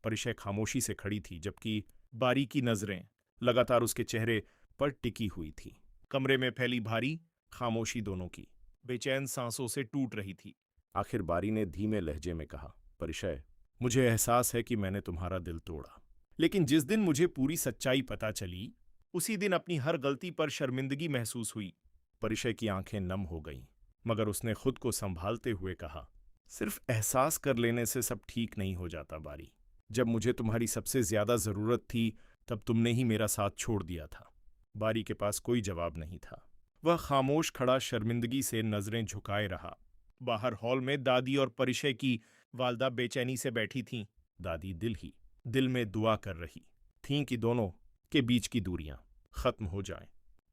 परिशय खामोशी से खड़ी थी, जबकि बारी की नजरें लगातार उसके चेहरे पर टिकी हुई थी। कमरे में फैली भारी खामोशी दोनों की बेचैन सांसों से टूट रही थी। आखिर बारी ने धीमे लहजे में कहा, परिशय, मुझे एहसास है कि मैंने तुम्हारा दिल तोड़ा, लेकिन जिस दिन मुझे पूरी सच्चाई पता चली, उसी दिन अपनी हर गलती पर शर्मिंदगी महसूस हुई। परिशय की आंखें नम हो गईं, मगर उसने खुद को संभालते हुए कहा, सिर्फ एहसास कर लेने से सब ठीक नहीं हो जाता बारी। जब मुझे तुम्हारी सबसे ज्यादा जरूरत थी, तब तुमने ही मेरा साथ छोड़ दिया था। बारी के पास कोई जवाब नहीं था। वह खामोश खड़ा शर्मिंदगी से नजरें झुकाए रहा। बाहर हॉल में दादी और परिशय की वालदा बेचैनी से बैठी थीं। दादी दिल में दुआ कर रही थीं कि दोनों के बीच की दूरियां खत्म हो जाएं।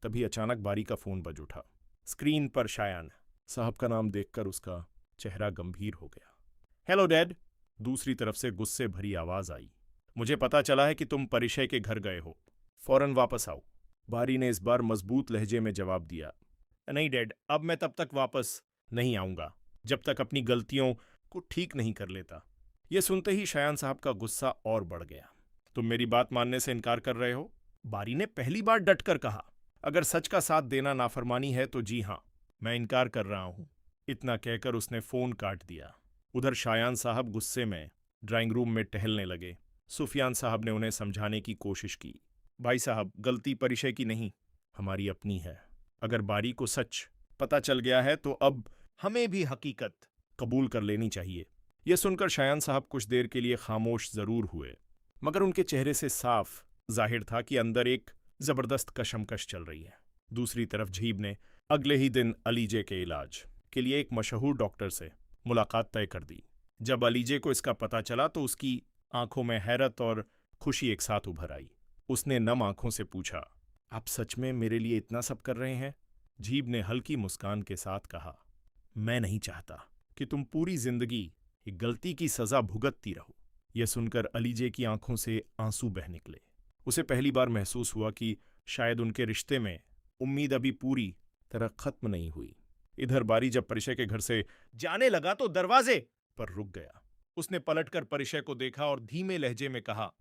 तभी अचानक बारी का फोन बज उठा। स्क्रीन पर शायान साहब का नाम देखकर उसका चेहरा गंभीर हो गया। हेलो डैड, दूसरी तरफ से गुस्से भरी आवाज आई। मुझे पता चला है कि तुम परिशय के घर गए हो, फौरन वापस आओ। बारी ने इस बार मजबूत लहजे में जवाब दिया। नहीं डैड, अब मैं तब तक वापस नहीं आऊंगा जब तक अपनी गलतियों को ठीक नहीं कर लेता। यह सुनते ही शायान साहब का गुस्सा और बढ़ गया। तुम मेरी बात मानने से इनकार कर रहे हो? बारी ने पहली बार डटकर कहा। अगर सच का साथ देना नाफरमानी है तो जी हां, मैं इनकार कर रहा हूं। इतना कहकर उसने फोन काट दिया। उधर शायान साहब गुस्से में ड्राइंग रूम में टहलने लगे। सुफियान साहब ने उन्हें समझाने की कोशिश की। भाई साहब, गलती परिशय की नहीं, हमारी अपनी है। अगर बारी को सच पता चल गया है तो अब हमें भी हकीकत कबूल कर लेनी चाहिए। यह सुनकर शायान साहब कुछ देर के लिए खामोश जरूर हुए, मगर उनके चेहरे से साफ जाहिर था कि अंदर एक जबरदस्त कशमकश चल रही है। दूसरी तरफ झीब ने अगले ही दिन अलीजे के इलाज के लिए एक मशहूर डॉक्टर से मुलाकात तय कर दी। जब अलीजे को इसका पता चला तो उसकी आंखों में हैरत और खुशी एक साथ उभर आई। उसने नम आंखों से पूछा, आप सच में मेरे लिए इतना सब कर रहे हैं? झीब ने हल्की मुस्कान के साथ कहा, मैं नहीं चाहता कि तुम पूरी जिंदगी एक गलती की सजा भुगतती रहो। यह सुनकर अलीजे की आंखों से आंसू बह निकले। उसे पहली बार महसूस हुआ कि शायद उनके रिश्ते में उम्मीद अभी पूरी तरह खत्म नहीं हुई। इधर बारी जब परिशय के घर से जाने लगा तो दरवाजे पर रुक गया। उसने पलटकर परिशय को देखा और धीमे लहजे में कहा,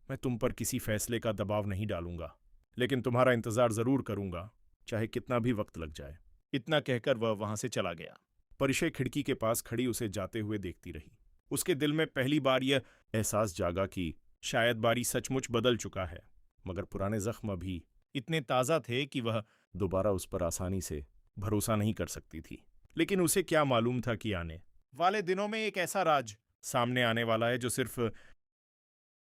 मैं तुम पर किसी फैसले का दबाव नहीं डालूंगा, लेकिन तुम्हारा इंतजार जरूर करूंगा, चाहे कितना भी वक्त लग जाए। इतना कहकर वह वहां से चला गया। परिशय खिड़की के पास खड़ी उसे जाते हुए देखती रही। उसके दिल में पहली बार यह एहसास जागा कि शायद बारी सचमुच बदल चुका है, मगर पुराने जख्म अभी इतने ताजा थे कि वह दोबारा उस पर आसानी से भरोसा नहीं कर सकती थी। लेकिन उसे क्या मालूम था कि आने वाले दिनों में एक ऐसा राज सामने आने वाला है जो सिर्फ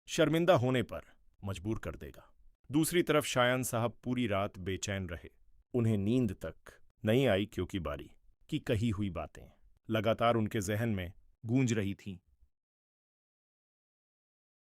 शर्मिंदा होने पर मजबूर कर देगा। दूसरी तरफ शायान साहब पूरी रात बेचैन रहे। उन्हें नींद तक नहीं आई, क्योंकि बारी की कही हुई बातें लगातार उनके जहन में गूंज रही थीं।